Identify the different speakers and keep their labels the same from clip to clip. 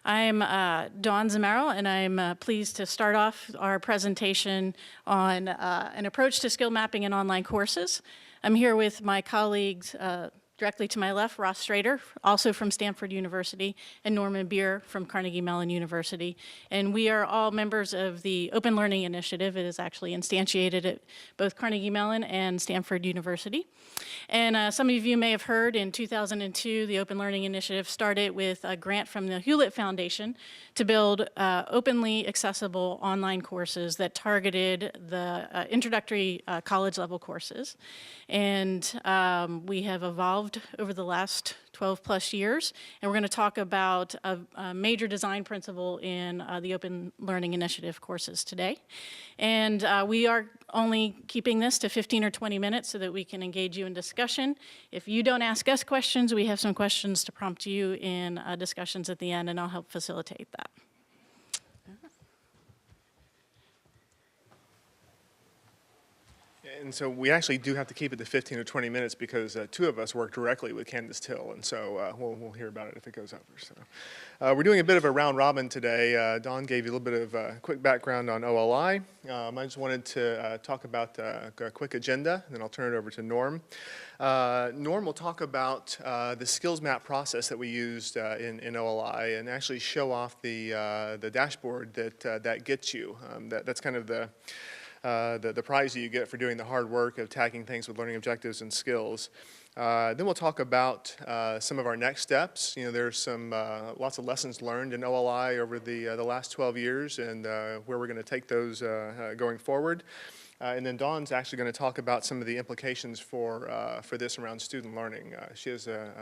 Speaker 1: I'm Dawn Zamero, and I'm pleased to start off our presentation on an approach to skill mapping in online courses. I'm here with my colleagues directly to my left, Ross Strader, also from Stanford University, and Norman Beer from Carnegie Mellon University. And we are all members of the Open Learning Initiative. It is actually instantiated at both Carnegie Mellon and Stanford University. And some of you may have heard in 2002, the Open Learning Initiative started with a grant from the Hewlett Foundation to build openly accessible online courses that targeted the introductory college level courses. And we have evolved over the last 12 plus years, and we're going to talk about a major design principle in the Open Learning Initiative courses today. And we are only keeping this to 15 or 20 minutes so that we can engage you in discussion. If you don't ask us questions, we have some questions to prompt you in discussions at the end, and I'll help facilitate that.
Speaker 2: And so we actually do have to keep it to 15 or 20 minutes because two of us work directly with Candace Till, and so we'll hear about it if it goes over. So we're doing a bit of a round robin today. Dawn gave you a little bit of quick background on OLI. I just wanted to talk about a quick agenda, and then I'll turn it over to Norm. Norm will talk about the skills map process that we used in OLI and actually show off the dashboard that gets you. That's kind of the prize that you get for doing the hard work of tagging things with learning objectives and skills. Then we'll talk about some of our next steps. You know, there's some lots of lessons learned in OLI over the last 12 years and where we're going to take those going forward. And then Dawn's actually going to talk about some of the implications for this around student learning. She has a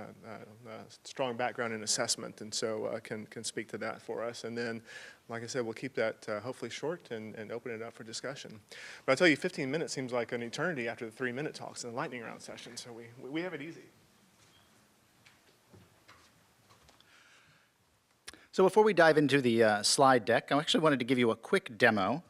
Speaker 2: strong background in assessment, and so can speak to that for us. And then, like I said, we'll keep that hopefully short and open it up for discussion. But I'll tell you, 15 minutes seems like an eternity after the 3-minute talks in the lightning round session, so we have it easy.
Speaker 3: So before we dive into the slide deck, I actually wanted to give you a quick demo.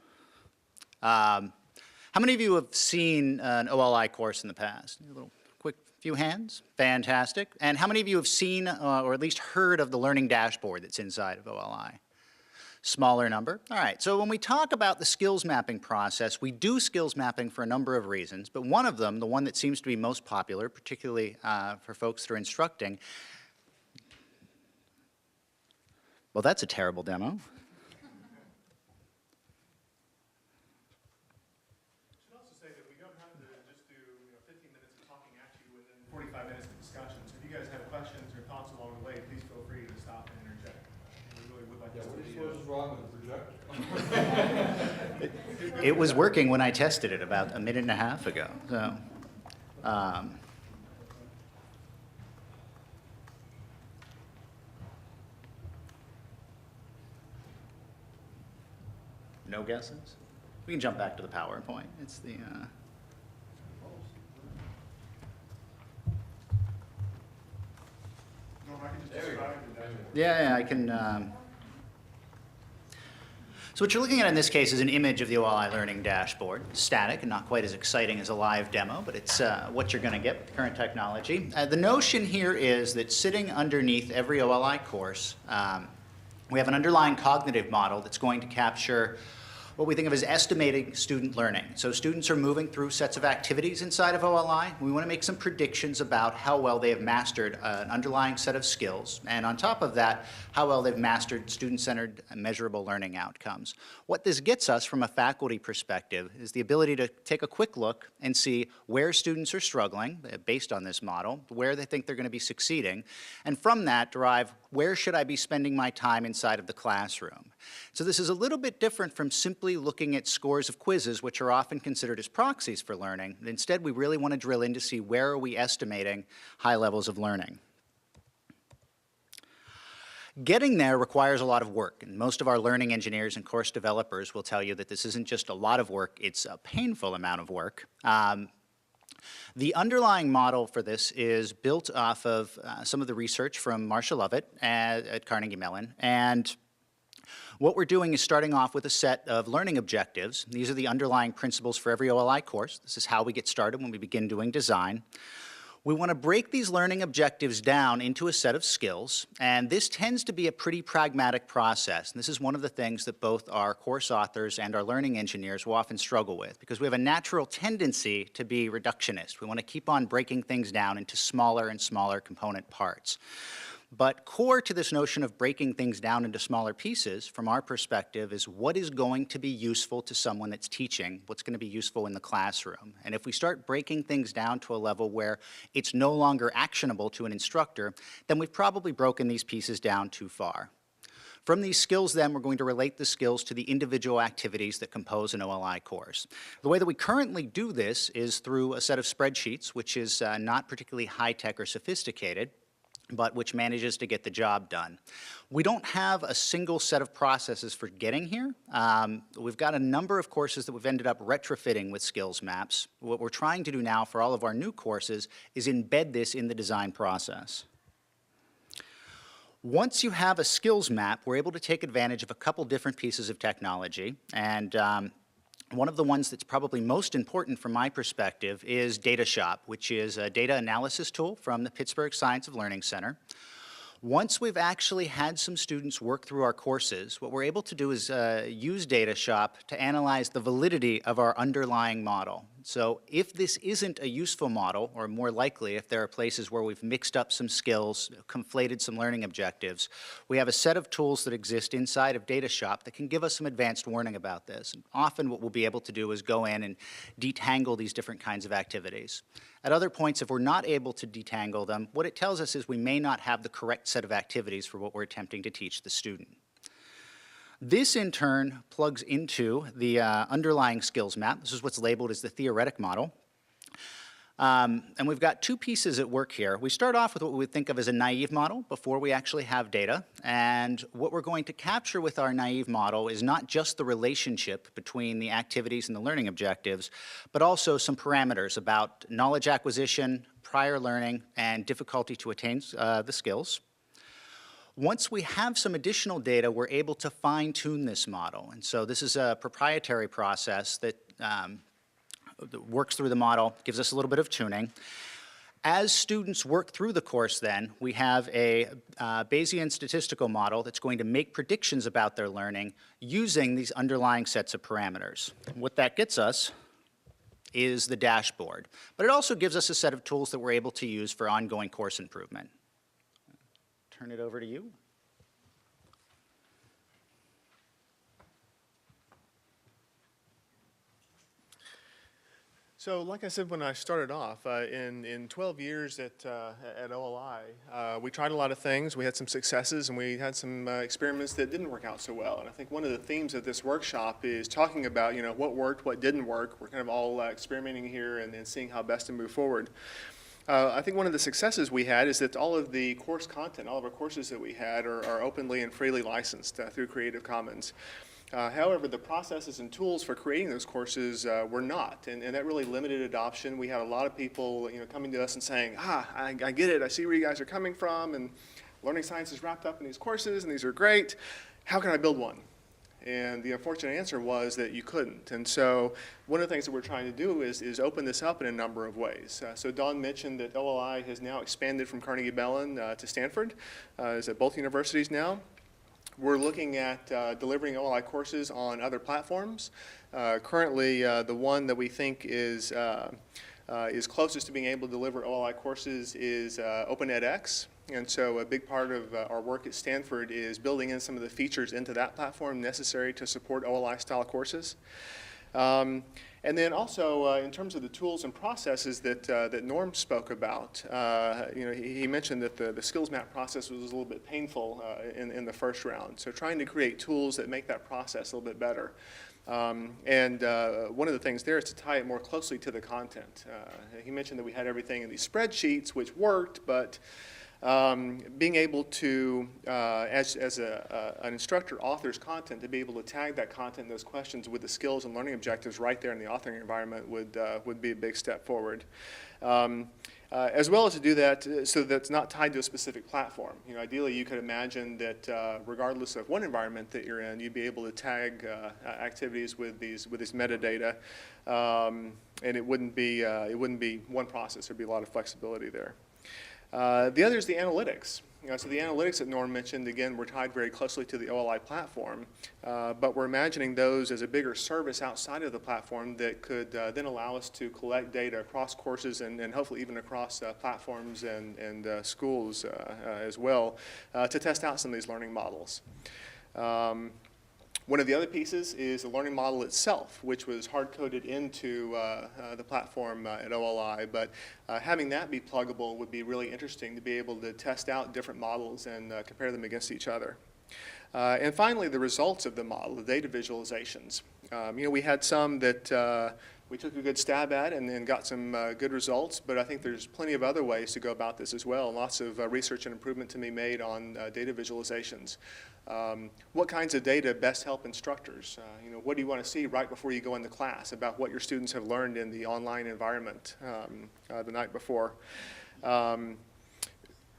Speaker 3: How many of you have seen an OLI course in the past? A little quick few hands. Fantastic. And how many of you have seen or at least heard of the learning dashboard that's inside of OLI? Smaller number. All right, so when we talk about the skills mapping process, we do skills mapping for a number of reasons, but one of them, the one that seems to be most popular, particularly for folks that are instructing, well, that's a terrible demo. It was working when I tested it about a minute and a half ago. So, no guesses? We can jump back to the PowerPoint. It's the yeah, I can. So what you're looking at in this case is an image of the OLI Learning Dashboard. Static and not quite as exciting as a live demo, but it's what you're going to get with the current technology. The notion here is that sitting underneath every OLI course, we have an underlying cognitive model that's going to capture what we think of as estimating student learning. So students are moving through sets of activities inside of OLI. We want to make some predictions about how well they have mastered an underlying set of skills, and on top of that, how well they've mastered student-centered measurable learning outcomes. What this gets us from a faculty perspective is the ability to take a quick look and see where students are struggling based on this model, where they think they're going to be succeeding, and from that derive where should I be spending my time inside of the classroom. So this is a little bit different from simply looking at scores of quizzes, which are often considered as proxies for learning. Instead, we really want to drill in to see where are we estimating high levels of learning. Getting there requires a lot of work, and most of our learning engineers and course developers will tell you that this isn't just a lot of work, it's a painful amount of work. The underlying model for this is built off of some of the research from Marcia Lovett at Carnegie Mellon, and what we're doing is starting off with a set of learning objectives. These are the underlying principles for every OLI course. This is how we get started when we begin doing design. We want to break these learning objectives down into a set of skills, and this tends to be a pretty pragmatic process. And this is one of the things that both our course authors and our learning engineers will often struggle with, because we have a natural tendency to be reductionist. We want to keep on breaking things down into smaller and smaller component parts. But core to this notion of breaking things down into smaller pieces, from our perspective, is what is going to be useful to someone that's teaching, what's going to be useful in the classroom. And if we start breaking things down to a level where it's no longer actionable to an instructor, then we've probably broken these pieces down too far. From these skills, then, we're going to relate the skills to the individual activities that compose an OLI course. The way that we currently do this is through a set of spreadsheets, which is not particularly high-tech or sophisticated, but which manages to get the job done. We don't have a single set of processes for getting here. We've got a number of courses that we've ended up retrofitting with skills maps. What we're trying to do now for all of our new courses is embed this in the design process. Once you have a skills map, we're able to take advantage of a couple different pieces of technology, and one of the ones that's probably most important from my perspective is DataShop, which is a data analysis tool from the Pittsburgh Science of Learning Center. Once we've actually had some students work through our courses, what we're able to do is use DataShop to analyze the validity of our underlying model. So if this isn't a useful model, or more likely if there are places where we've mixed up some skills, conflated some learning objectives, we have a set of tools that exist inside of DataShop that can give us some advanced warning about this. And often what we'll be able to do is go in and detangle these different kinds of activities. At other points, if we're not able to detangle them, what it tells us is we may not have the correct set of activities for what we're attempting to teach the student. This, in turn, plugs into the underlying skills map. This is what's labeled as the theoretic model. And we've got two pieces at work here. We start off with what we would think of as a naive model before we actually have data. And what we're going to capture with our naive model is not just the relationship between the activities and the learning objectives, but also some parameters about knowledge acquisition, prior learning, and difficulty to attain the skills. Once we have some additional data, we're able to fine-tune this model. And so this is a proprietary process that works through the model, gives us a little bit of tuning. As students work through the course then, we have a Bayesian statistical model that's going to make predictions about their learning using these underlying sets of parameters. What that gets us is the dashboard. But it also gives us a set of tools that we're able to use for ongoing course improvement. Turn it over to you.
Speaker 2: So like I said when I started off, in 12 years at OLI, we tried a lot of things. We had some successes and we had some experiments that didn't work out so well. And I think one of the themes of this workshop is talking about, you know, what worked, what didn't work. We're kind of all experimenting here and seeing how best to move forward. I think one of the successes we had is that all of the course content, all of our courses that we had are openly and freely licensed through Creative Commons. However, the processes and tools for creating those courses were not, and that really limited adoption. We had a lot of people, you know, coming to us and saying, I get it, I see where you guys are coming from, and learning science is wrapped up in these courses, and these are great. How can I build one? And the unfortunate answer was that you couldn't. And so one of the things that we're trying to do is open this up in a number of ways. So Dawn mentioned that OLI has now expanded from Carnegie Mellon to Stanford. Is at both universities now. We're looking at delivering OLI courses on other platforms. Currently, the one that we think is closest to being able to deliver OLI courses is OpenEDX. And so a big part of our work at Stanford is building in some of the features into that platform necessary to support OLI-style courses. And then also, in terms of the tools and processes that Norm spoke about, you know, he mentioned that the skills map process was a little bit painful in the first round. So trying to create tools that make that process a little bit better. And one of the things there is to tie it more closely to the content. He mentioned that we had everything in these spreadsheets, which worked, but being able to, as an instructor authors content, to be able to tag that content and those questions with the skills and learning objectives right there in the authoring environment would be a big step forward. as well as to do that so that it's not tied to a specific platform. You know, ideally, you could imagine that regardless of what environment that you're in, you'd be able to tag activities with these metadata, and it wouldn't be one process. There'd be a lot of flexibility there. The other is the analytics. You know, so the analytics that Norm mentioned, again, were tied very closely to the OLI platform, but we're imagining those as a bigger service outside of the platform that could then allow us to collect data across courses and hopefully even across platforms and schools as well to test out some of these learning models. One of the other pieces is the learning model itself, which was hard-coded into the platform at OLI, but having that be pluggable would be really interesting to be able to test out different models and compare them against each other. And finally, the results of the model, the data visualizations. You know, we had some that we took a good stab at and then got some good results, but I think there's plenty of other ways to go about this as well. Lots of research and improvement to be made on data visualizations. What kinds of data best help instructors? You know, what do you want to see right before you go into class about what your students have learned in the online environment the night before?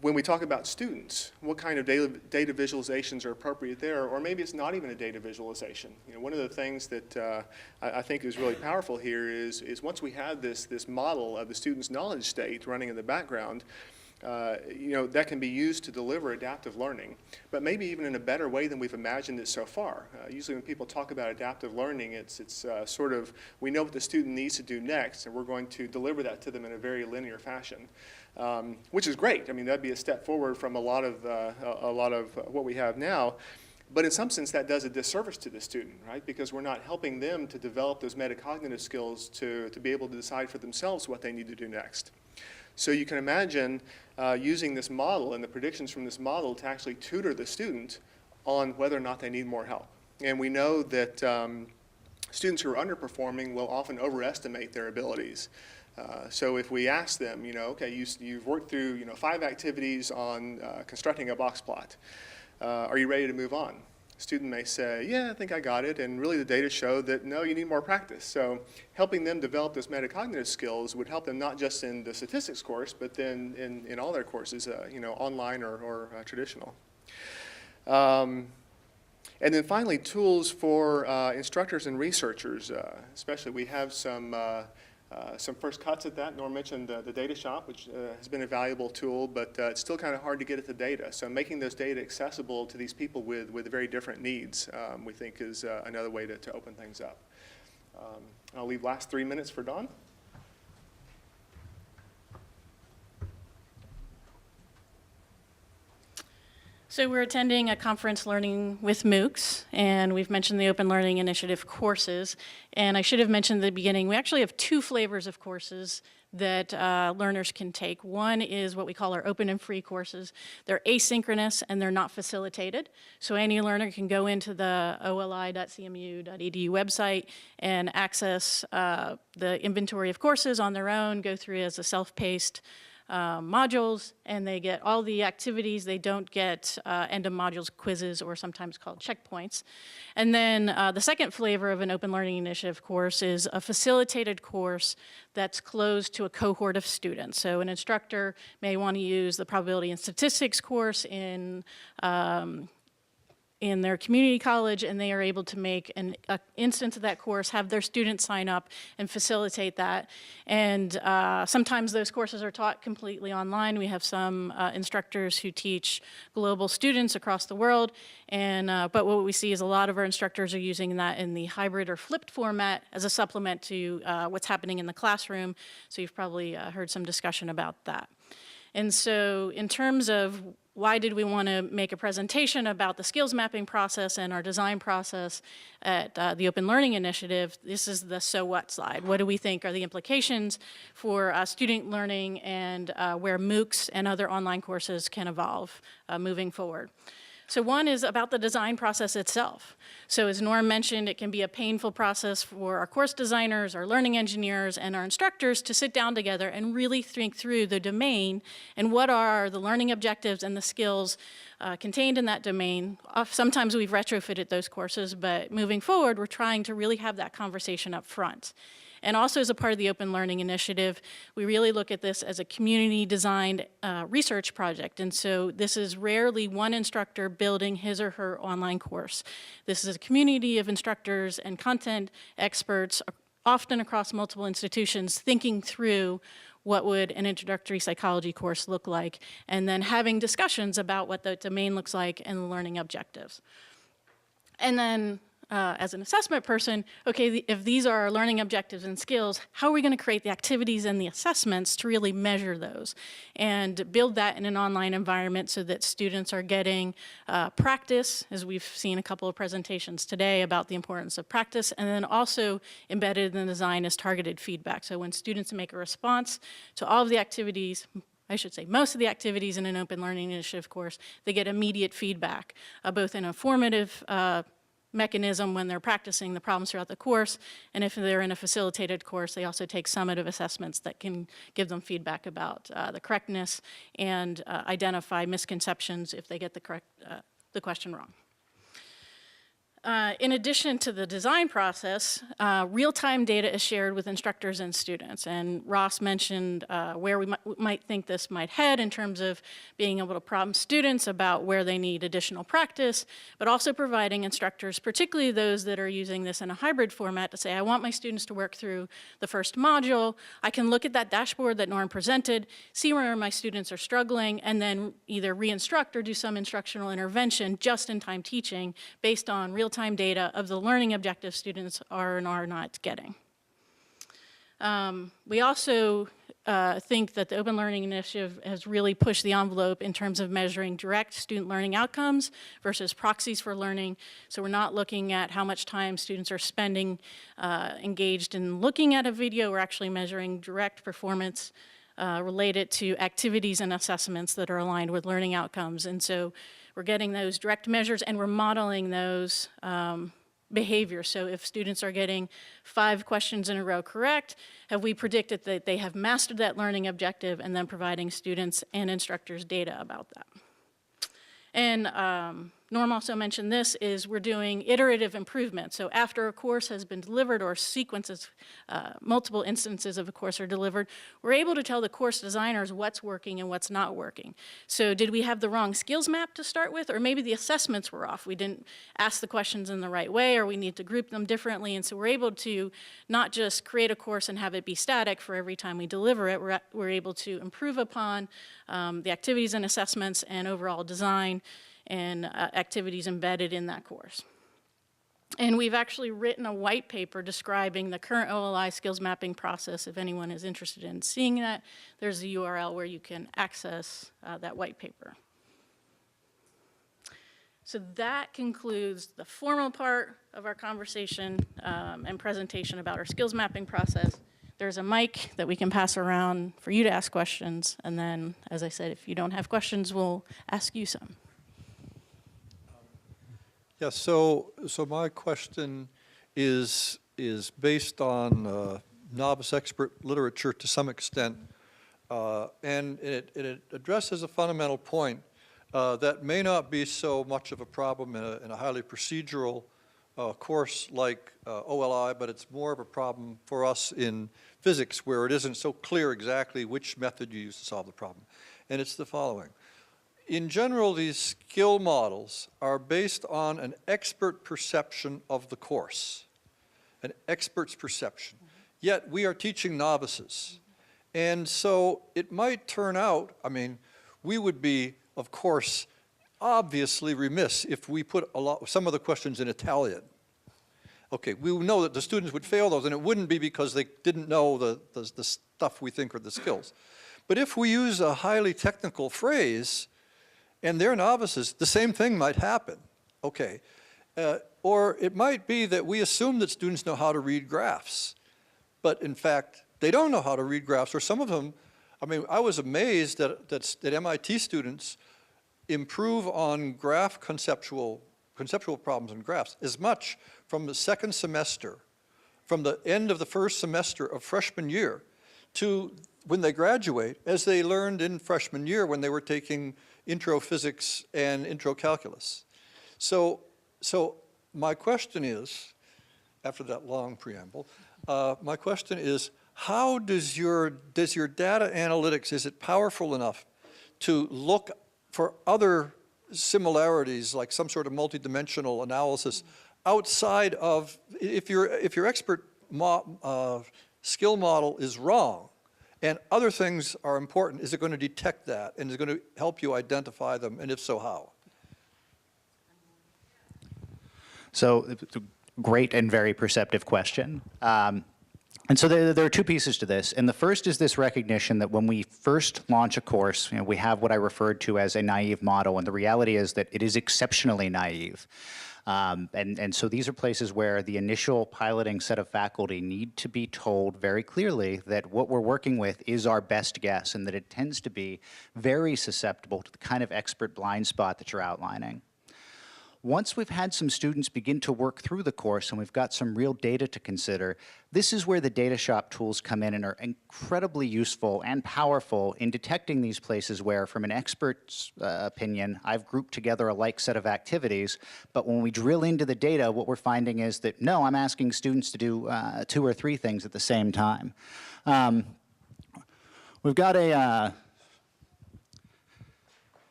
Speaker 2: When we talk about students, what kind of data visualizations are appropriate there, or maybe it's not even a data visualization. You know, one of the things that I think is really powerful here is once we have this model of the student's knowledge state running in the background, you know, that can be used to deliver adaptive learning, but maybe even in a better way than we've imagined it so far. Usually when people talk about adaptive learning, it's sort of, we know what the student needs to do next, and we're going to deliver that to them in a very linear fashion, which is great. I mean, that'd be a step forward from a lot of what we have now. But in some sense, that does a disservice to the student, right? Because we're not helping them to develop those metacognitive skills to be able to decide for themselves what they need to do next. So you can imagine using this model and the predictions from this model to actually tutor the student on whether or not they need more help. And we know that students who are underperforming will often overestimate their abilities. So if we ask them, you know, okay, you've worked through, you know, 5 activities on constructing a box plot. Are you ready to move on? Student may say, yeah, I think I got it, and really the data show that no, you need more practice. So helping them develop those metacognitive skills would help them not just in the statistics course, but then in all their courses, you know, online or traditional. And then finally, tools for instructors and researchers, especially. We have some first cuts at that. Norm mentioned the data shop, which has been a valuable tool, but it's still kind of hard to get at the data. So making those data accessible to these people with very different needs, we think is another way to open things up. I'll leave last 3 minutes for Dawn.
Speaker 1: So we're attending a conference learning with MOOCs, and we've mentioned the Open Learning Initiative courses. And I should have mentioned at the beginning, we actually have 2 flavors of courses that learners can take. One is what we call our open and free courses. They're asynchronous and they're not facilitated. So any learner can go into the oli.cmu.edu website and access the inventory of courses on their own, go through it as a self-paced modules, and they get all the activities. They don't get end of modules quizzes, or sometimes called checkpoints. And then the second flavor of an Open Learning Initiative course is a facilitated course that's closed to a cohort of students. So an instructor may want to use the probability and statistics course in their community college, and they are able to make an instance of that course, have their students sign up and facilitate that. And sometimes those courses are taught completely online. We have some instructors who teach global students across the world, and but what we see is a lot of our instructors are using that in the hybrid or flipped format as a supplement to what's happening in the classroom. So you've probably heard some discussion about that. And so in terms of why did we want to make a presentation about the skills mapping process and our design process at the Open Learning Initiative? This is the so what slide. What do we think are the implications for student learning and where MOOCs and other online courses can evolve moving forward? So one is about the design process itself. So as Norm mentioned, it can be a painful process for our course designers, our learning engineers, and our instructors to sit down together and really think through the domain and what are the learning objectives and the skills contained in that domain. Sometimes we've retrofitted those courses, but moving forward, we're trying to really have that conversation up front. And also as a part of the Open Learning Initiative, we really look at this as a community-designed research project. And so this is rarely one instructor building his or her online course. This is a community of instructors and content experts, often across multiple institutions, thinking through what would an introductory psychology course look like, and then having discussions about what the domain looks like and the learning objectives. And then as an assessment person, okay, if these are our learning objectives and skills, how are we going to create the activities and the assessments to really measure those and build that in an online environment so that students are getting practice, as we've seen a couple of presentations today about the importance of practice, and then also embedded in the design is targeted feedback. So when students make a response to all of the activities, I should say most of the activities in an Open Learning Initiative course, they get immediate feedback, both in a formative mechanism when they're practicing the problems throughout the course, and if they're in a facilitated course, they also take summative assessments that can give them feedback about the correctness and identify misconceptions if they get the question wrong. In addition to the design process, real-time data is shared with instructors and students. And Ross mentioned where we might think this might head in terms of being able to prompt students about where they need additional practice, but also providing instructors, particularly those that are using this in a hybrid format, to say, I want my students to work through the first module. I can look at that dashboard that Norm presented, see where my students are struggling, and then either re-instruct or do some instructional intervention, just-in-time teaching, based on real-time data of the learning objectives students are and are not getting. We also think that the Open Learning Initiative has really pushed the envelope in terms of measuring direct student learning outcomes versus proxies for learning. So we're not looking at how much time students are spending engaged in looking at a video. We're actually measuring direct performance related to activities and assessments that are aligned with learning outcomes. And so we're getting those direct measures and we're modeling those behaviors. So if students are getting 5 questions in a row correct, have we predicted that they have mastered that learning objective, and then providing students and instructors data about that. And Norm also mentioned this, is we're doing iterative improvement. So after a course has been delivered or sequences, multiple instances of a course are delivered, we're able to tell the course designers what's working and what's not working. So did we have the wrong skills map to start with, or maybe the assessments were off? We didn't ask the questions in the right way, or we need to group them differently. And so we're able to not just create a course and have it be static for every time we deliver it. We're able to improve upon the activities and assessments and overall design and activities embedded in that course. And we've actually written a white paper describing the current OLI skills mapping process. If anyone is interested in seeing that, there's a URL where you can access that white paper. So that concludes the formal part of our conversation and presentation about our skills mapping process. There's a mic that we can pass around for you to ask questions. And then, as I said, if you don't have questions, we'll ask you some.
Speaker 4: Yeah, so my question is based on novice expert literature to some extent, and it addresses a fundamental point that may not be so much of a problem in a highly procedural course like OLI, but it's more of a problem for us in physics, where it isn't so clear exactly which method you use to solve the problem. And it's the following. In general, these skill models are based on an expert perception of the course, an expert's perception. Yet we are teaching novices. And so it might turn out, I mean, we would be, of course, obviously remiss if we put some of the questions in Italian. Okay, we know that the students would fail those, and it wouldn't be because they didn't know the stuff we think are the skills. But if we use a highly technical phrase, and they're novices, the same thing might happen, okay. Or it might be that we assume that students know how to read graphs, but in fact, they don't know how to read graphs, or some of them, I mean, I was amazed that MIT students improve on graph conceptual problems in graphs as much from the second semester, from the end of the first semester of freshman year to when they graduate, as they learned in freshman year when they were taking intro physics and intro calculus. So my question is, after that long preamble, My question is, how does your data analytics, is it powerful enough to look for other similarities, like some sort of multidimensional analysis, outside of, if your expert skill model is wrong, and other things are important, is it going to detect that, and is it going to help you identify them, and if so, how?
Speaker 3: So, it's a great and very perceptive question. And so there are two pieces to this. And the first is this recognition that when we first launch a course, we have what I referred to as a naive model. And the reality is that it is exceptionally naive. And so these are places where the initial piloting set of faculty need to be told very clearly that what we're working with is our best guess, and that it tends to be very susceptible to the kind of expert blind spot that you're outlining. Once we've had some students begin to work through the course and we've got some real data to consider, this is where the data shop tools come in and are incredibly useful and powerful in detecting these places where, from an expert's opinion, I've grouped together a like set of activities, but when we drill into the data, what we're finding is that, no, I'm asking students to do 2 or 3 things at the same time. We've got a...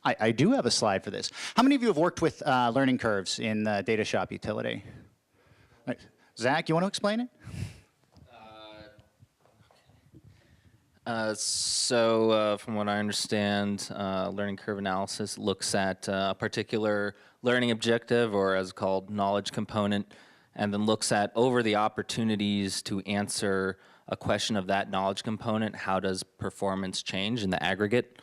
Speaker 3: I do have a slide for this. How many of you have worked with learning curves in the data shop utility? Right. Zach, you want to explain it?
Speaker 5: From what I understand, learning curve analysis looks at a particular learning objective, or as called knowledge component, and then looks at over the opportunities to answer a question of that knowledge component, how does performance change in the aggregate?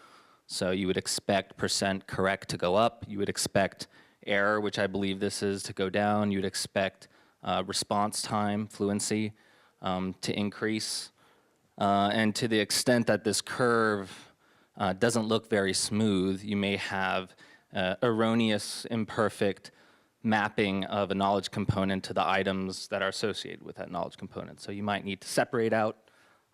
Speaker 5: So you would expect % correct to go up. You would expect error, which I believe this is, to go down. You would expect response time, fluency, to increase. And to the extent that this curve doesn't look very smooth, you may have erroneous, imperfect mapping of a knowledge component to the items that are associated with that knowledge component. So you might need to separate out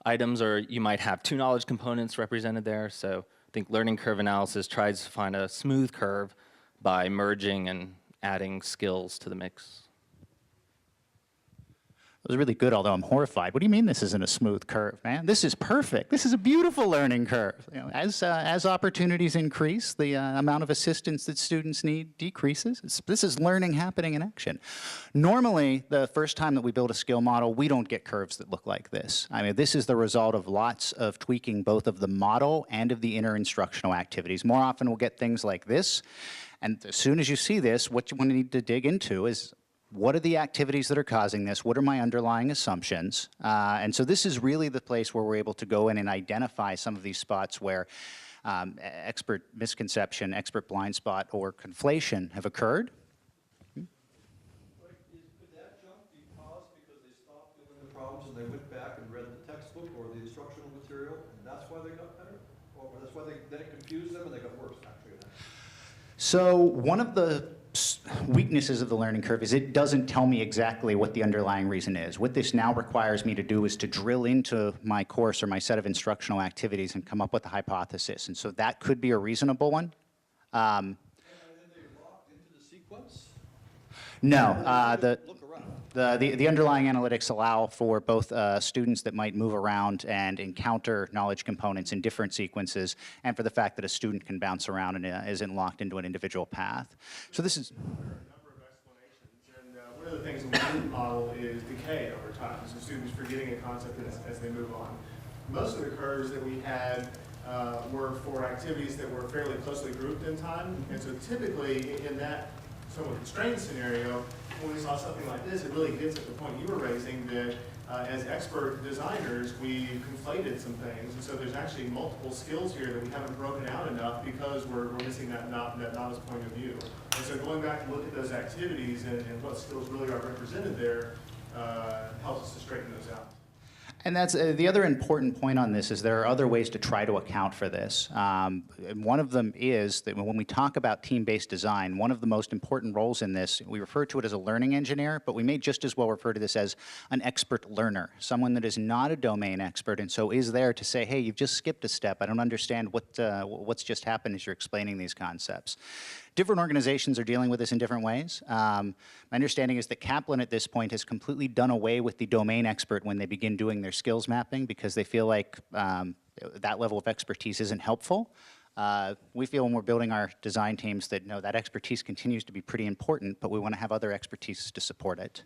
Speaker 5: items, or you might have 2 knowledge components represented there. So I think learning curve analysis tries to find a smooth curve by merging and adding skills to the mix.
Speaker 3: It was really good, although I'm horrified. What do you mean this isn't a smooth curve, man? This is perfect. This is a beautiful learning curve. As opportunities increase, the amount of assistance that students need decreases. This is learning happening in action. Normally, the first time that we build a skill model, we don't get curves that look like this. I mean, this is the result of lots of tweaking both of the model and of the inter-instructional activities. More often, we'll get things like this. And as soon as you see this, what you want to need to dig into is, what are the activities that are causing this? What are my underlying assumptions? And so this is really the place where we're able to go in and identify some of these spots where expert misconception, expert blind spot, or conflation have occurred.
Speaker 4: Could that jump be paused because they stopped doing the problems and they went back and read the textbook or the instructional material, and that's why they got better? Or that's why then it confused them and they got worse, actually?
Speaker 3: So one of the weaknesses of the learning curve is it doesn't tell me exactly what the underlying reason is. What this now requires me to do is to drill into my course or my set of instructional activities and come up with a hypothesis. And so that could be a reasonable one.
Speaker 4: And then they locked into the sequence?
Speaker 3: No,
Speaker 4: Look around.
Speaker 3: the underlying analytics allow for both students that might move around and encounter knowledge components in different sequences, and for the fact that a student can bounce around and isn't locked into an individual path. So this is...
Speaker 2: There are a number of explanations, and one of the things that we model is decay over time, so students forgetting a concept as they move on. Most of the curves that we had were for activities that were fairly closely grouped in time, and so typically in that somewhat constrained scenario, when we saw something like this, it really gets at the point you were raising that as expert designers, we conflated some things, and so there's actually multiple skills here that we haven't broken out enough because we're missing that novice point of view. And so going back and look at those activities and what skills really are represented there helps us to straighten those out.
Speaker 3: And that's the other important point on this is there are other ways to try to account for this. And one of them is that when we talk about team-based design, one of the most important roles in this, we refer to it as a learning engineer, but we may just as well refer to this as an expert learner, someone that is not a domain expert and so is there to say, hey, you've just skipped a step. I don't understand what's just happened as you're explaining these concepts. different organizations are dealing with this in different ways. My understanding is that Kaplan at this point has completely done away with the domain expert when they begin doing their skills mapping because they feel like that level of expertise isn't helpful. We feel when we're building our design teams that no, that expertise continues to be pretty important, but we want to have other expertise to support it.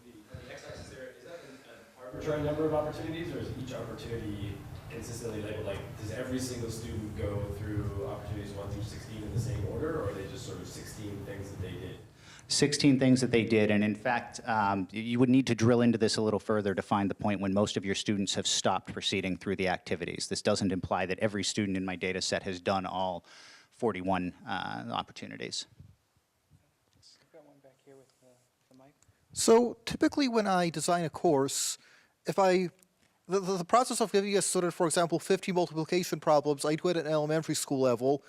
Speaker 6: The x-axis there, is that an arbitrary number of opportunities, or is each opportunity consistently labeled? Like, does every single student go through opportunities 1 through 16 in the same order, or are they just sort of 16 things that they did?
Speaker 3: 16 things that they did, and in fact, you would need to drill into this a little further to find the point when most of your students have stopped proceeding through the activities. This doesn't imply that every student in my data set has done all 41 opportunities.
Speaker 7: So typically when I design a course, if the process of giving a student, for example, 50 multiplication problems, I do it at an elementary school level.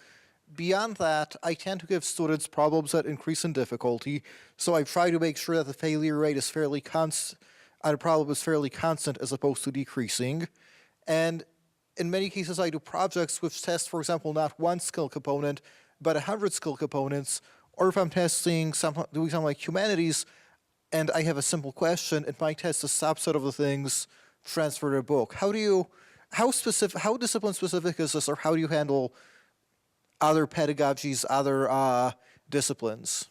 Speaker 7: Beyond that, I tend to give students problems that increase in difficulty, so I try to make sure that the failure rate is fairly constant, and the problem is fairly constant as opposed to decreasing. And in many cases, I do projects which test, for example, not one skill component, but 100 skill components. Or if I'm testing doing something like humanities, and I have a simple question, it might test a subset of the things transferred to a book. How discipline specific is this, or how do you handle other pedagogies, other disciplines?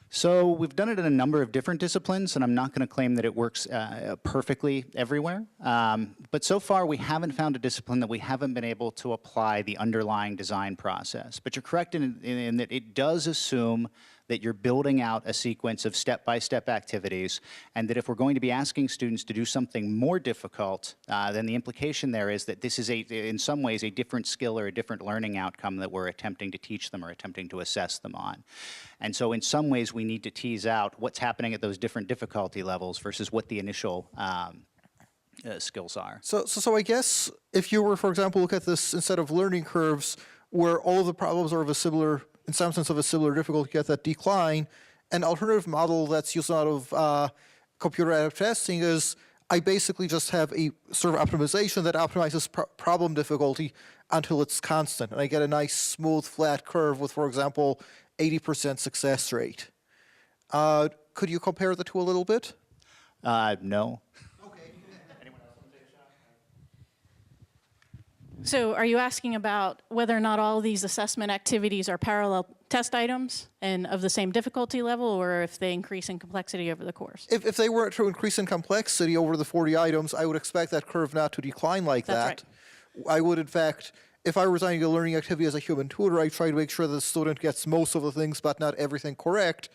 Speaker 3: So we've done it in a number of different disciplines, and I'm not going to claim that it works perfectly everywhere. But so far, we haven't found a discipline that we haven't been able to apply the underlying design process. But you're correct in that it does assume that you're building out a sequence of step-by-step activities, and that if we're going to be asking students to do something more difficult, then the implication there is that this is, in some ways, a different skill or a different learning outcome that we're attempting to teach them or attempting to assess them on. And so in some ways, we need to tease out what's happening at those different difficulty levels versus what the initial skills are.
Speaker 7: So I guess if you were, for example, look at this instead of learning curves, where all of the problems are of a similar, in some sense of a similar difficulty, get that decline, an alternative model that's used out of computer-aided testing is I basically just have a sort of optimization that optimizes problem difficulty until it's constant, and I get a nice smooth flat curve with, for example, 80% success rate. Could you compare the two a little bit?
Speaker 3: No.
Speaker 1: So are you asking about whether or not all of these assessment activities are parallel test items and of the same difficulty level, or if they increase in complexity over the course?
Speaker 7: If they were to increase in complexity over the 40 items, I would expect that curve not to decline like
Speaker 1: That's
Speaker 7: that. I would, in fact, if I were designing a learning activity as a human tutor, I try to make sure that the student gets most of the things but not everything correct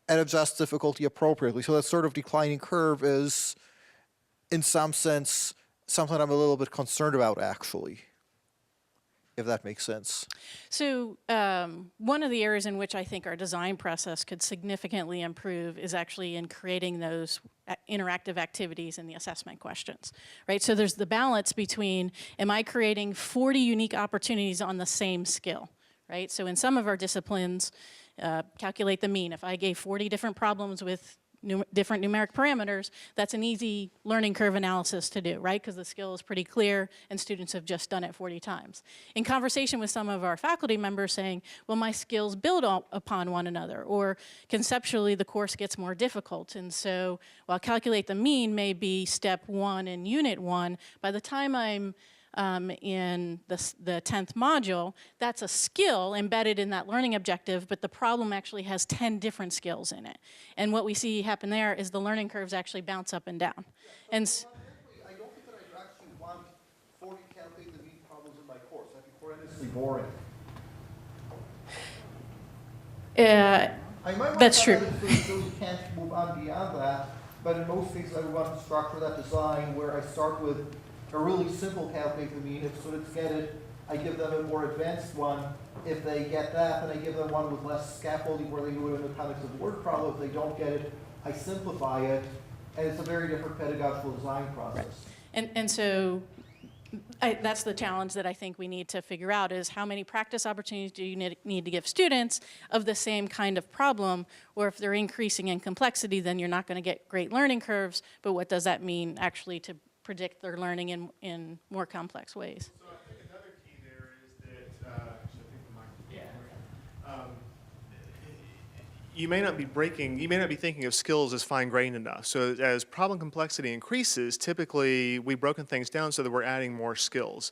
Speaker 7: and adjust difficulty appropriately. So that sort of declining curve is, in some sense, something I'm a little bit concerned about, actually, if that makes sense.
Speaker 1: So one of the areas in which I think our design process could significantly improve is actually in creating those interactive activities in the assessment questions, right? So there's the balance between, am I creating 40 unique opportunities on the same skill, right? So in some of our disciplines, calculate the mean. If I gave 40 different problems with different numeric parameters, that's an easy learning curve analysis to do, right? Because the skill is pretty clear and students have just done it 40 times. In conversation with some of our faculty members saying, well, my skills build upon one another, or conceptually the course gets more difficult. And so while calculate the mean may be step 1 in unit 1, by the time I'm in the 10th module, that's a skill embedded in that learning objective, but the problem actually has 10 different skills in it. And what we see happen there is the learning curves actually bounce up and down. And
Speaker 7: I don't think that I actually want 40 calculate the mean problems in my course. That'd be horrendously boring. I might want
Speaker 1: that's
Speaker 7: to
Speaker 1: true.
Speaker 7: have it so you can't move on beyond that, but in most cases I would want to structure that design where I start with a really simple calculate the mean. If students get it, I give them a more advanced one. If they get that, then I give them one with less scaffolding where they do it in the context of the word problem. If they don't get it, I simplify it, and it's a very different pedagogical design process.
Speaker 1: And so that's the challenge that I think we need to figure out is how many practice opportunities do you need to give students of the same kind of problem, or if they're increasing in complexity, then you're not going to get great learning curves, but what does that mean actually to predict their learning in more complex ways?
Speaker 2: So I think another key there is that, should I pick the mic? You may not be thinking of skills as fine-grained enough. So as problem complexity increases, typically we've broken things down so that we're adding more skills.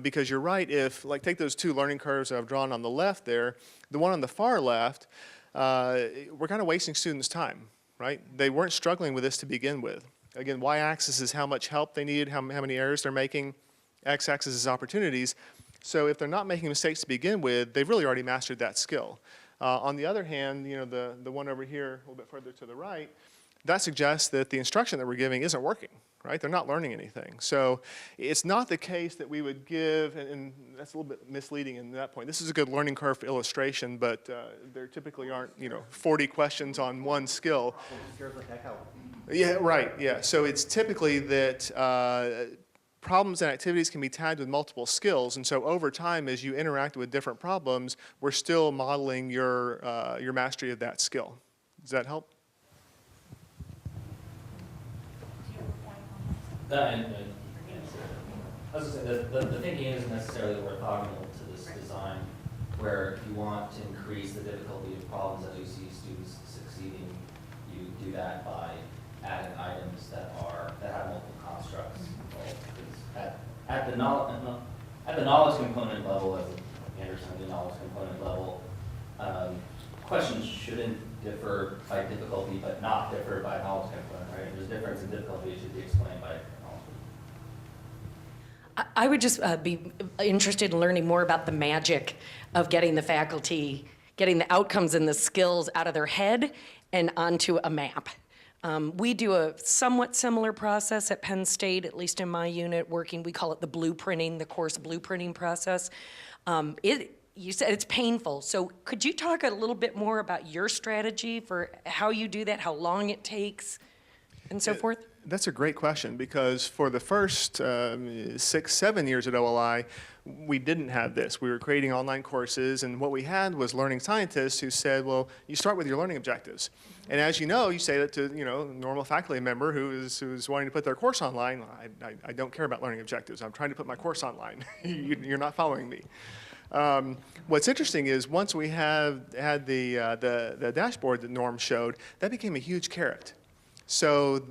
Speaker 2: Because you're right, if, like, take those two learning curves I've drawn on the left there, the one on the far left, we're kind of wasting students' time, right? They weren't struggling with this to begin with. Again, y-axis is how much help they needed, how many errors they're making. X-axis is opportunities. So if they're not making mistakes to begin with, they've really already mastered that skill. On the other hand, you know, the one over here, a little bit further to the right, that suggests that the instruction that we're giving isn't working, right? They're not learning anything. So it's not the case that we would give, and that's a little bit misleading in that point. This is a good learning curve illustration, but there typically aren't, you know, 40 questions on one skill. Yeah, right, yeah. So it's typically that problems and activities can be tagged with multiple skills, and so over time, as you interact with different problems, we're still modeling your mastery of that skill. Does that help?
Speaker 5: I was going to say, the thinking isn't necessarily orthogonal to this design, where if you want to increase the difficulty of problems that you see students succeeding, you do that by adding items that have multiple constructs involved. At the knowledge component level, as Anderson, the knowledge component level, questions shouldn't differ by difficulty, but not differ by knowledge component, right? If there's a difference in difficulty, it should be explained by knowledge.
Speaker 8: I would just be interested in learning more about the magic of getting the faculty, getting the outcomes and the skills out of their head and onto a map. We do a somewhat similar process at Penn State, at least in my unit, we call it the blueprinting, the course blueprinting process. You said it's painful, so could you talk a little bit more about your strategy for how you do that, how long it takes, and so forth?
Speaker 2: That's a great question, because for the first 6, 7 years at OLI, we didn't have this. We were creating online courses, and what we had was learning scientists who said, well, you start with your learning objectives. And as you know, you say that to, you know, a normal faculty member who's wanting to put their course online. I don't care about learning objectives. I'm trying to put my course online. You're not following me. What's interesting is once we had the dashboard that Norm showed, that became a huge carrot. So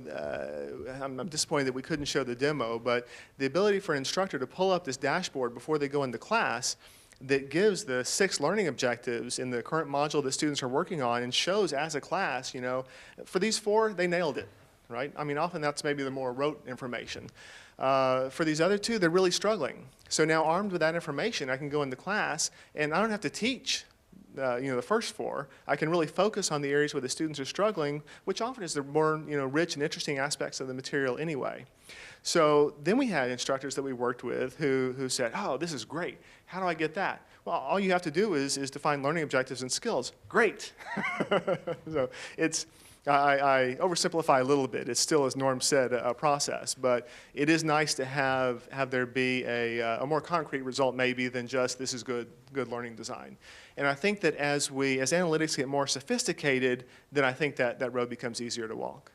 Speaker 2: I'm disappointed that we couldn't show the demo, but the ability for an instructor to pull up this dashboard before they go into class that gives the 6 learning objectives in the current module that students are working on and shows as a class, you know, for these 4, they nailed it, right? I mean, often that's maybe the more rote information. For these other 2, they're really struggling. So now armed with that information, I can go into class and I don't have to teach you know, the first 4. I can really focus on the areas where the students are struggling, which often is the more, you know, rich and interesting aspects of the material anyway. So then we had instructors that we worked with who said, oh, this is great. How do I get that? Well, all you have to do is define learning objectives and skills. Great. So it's, I oversimplify a little bit. It's still, as Norm said, a process, but it is nice to have there be a more concrete result maybe than just this is good learning design. And I think that as analytics get more sophisticated, then I think that road becomes easier to walk.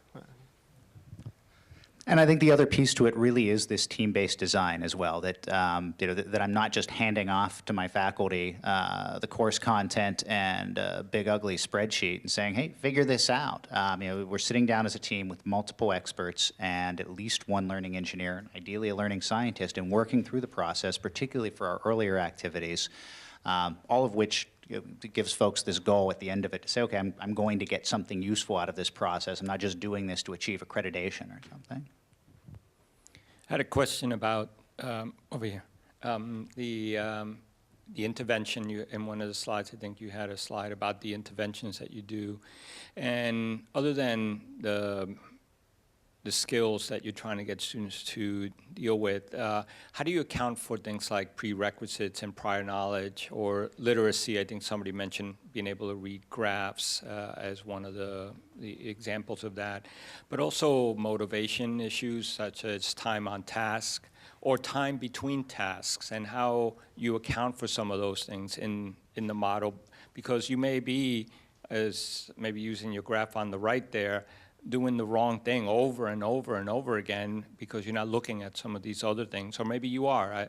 Speaker 3: And I think the other piece to it really is this team-based design as well, that, you know, that I'm not just handing off to my faculty the course content and a big ugly spreadsheet and saying, hey, figure this out. You know, we're sitting down as a team with multiple experts and at least one learning engineer, and ideally a learning scientist, and working through the process, particularly for our earlier activities, all of which gives folks this goal at the end of it to say, okay, I'm going to get something useful out of this process. I'm not just doing this to achieve accreditation or something.
Speaker 9: I had a question about, over here, the intervention. In one of the slides, I think you had a slide about the interventions that you do. And other than the skills that you're trying to get students to deal with, how do you account for things like prerequisites and prior knowledge or literacy? I think somebody mentioned being able to read graphs as one of the examples of that, but also motivation issues such as time on task or time between tasks, and how you account for some of those things in the model, because you may be, as maybe using your graph on the right there, doing the wrong thing over and over and over again because you're not looking at some of these other things, or maybe you are.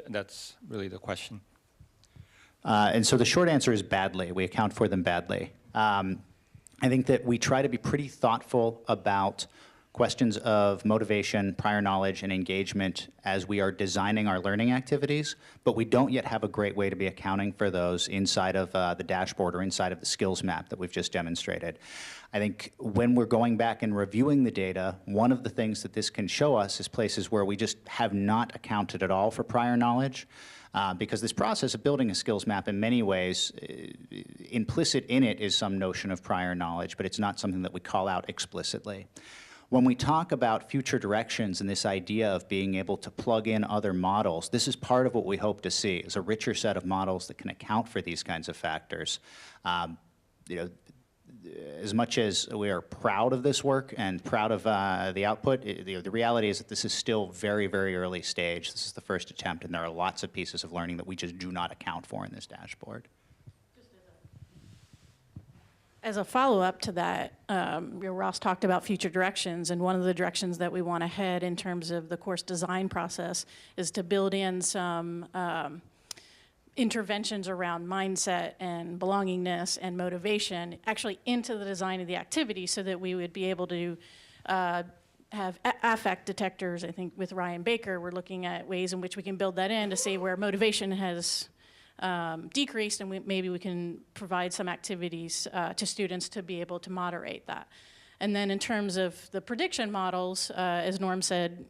Speaker 9: That's really the question.
Speaker 3: And so the short answer is badly. We account for them badly. I think that we try to be pretty thoughtful about questions of motivation, prior knowledge, and engagement as we are designing our learning activities, but we don't yet have a great way to be accounting for those inside of the dashboard or inside of the skills map that we've just demonstrated. I think when we're going back and reviewing the data, one of the things that this can show us is places where we just have not accounted at all for prior knowledge. Because this process of building a skills map in many ways, implicit in it is some notion of prior knowledge, but it's not something that we call out explicitly. When we talk about future directions and this idea of being able to plug in other models, this is part of what we hope to see, is a richer set of models that can account for these kinds of factors. As much as we are proud of this work and proud of the output, the reality is that this is still very, very early stage. This is the first attempt, and there are lots of pieces of learning that we just do not account for in this dashboard.
Speaker 1: As a follow-up to that, Ross talked about future directions, and one of the directions that we want to head in terms of the course design process is to build in some interventions around mindset and belongingness and motivation actually into the design of the activity so that we would be able to have affect detectors. I think with Ryan Baker, we're looking at ways in which we can build that in to see where motivation has decreased, and maybe we can provide some activities to students to be able to moderate that. And then in terms of the prediction models, as Norm said,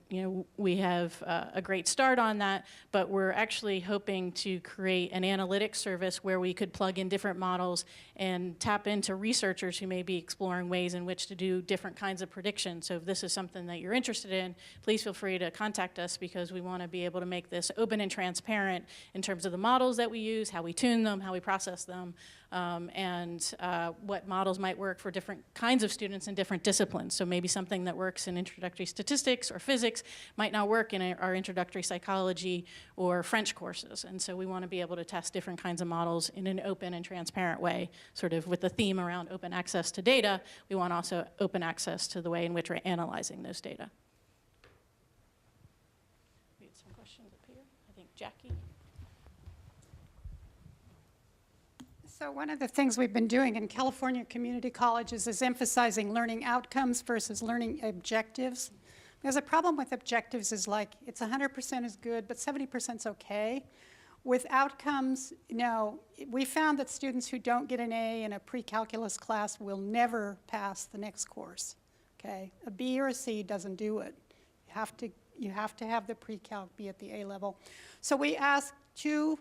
Speaker 1: we have a great start on that, but we're actually hoping to create an analytics service where we could plug in different models and tap into researchers who may be exploring ways in which to do different kinds of predictions. So if this is something that you're interested in, please feel free to contact us, because we want to be able to make this open and transparent in terms of the models that we use, how we tune them, how we process them, and what models might work for different kinds of students in different disciplines. So maybe something that works in introductory statistics or physics might not work in our introductory psychology or French courses. And so we want to be able to test different kinds of models in an open and transparent way, sort of with the theme around open access to data. We want also open access to the way in which we're analyzing those data. We had some questions up here. I think Jackie.
Speaker 10: So one of the things we've been doing in California community colleges is emphasizing learning outcomes versus learning objectives. Because the problem with objectives is like, it's 100% is good, but 70% is okay. With outcomes, we found that students who don't get an A in a pre-calculus class will never pass the next course, okay? A B or a C doesn't do it. You have to have the pre-calc be at the A level. So we asked two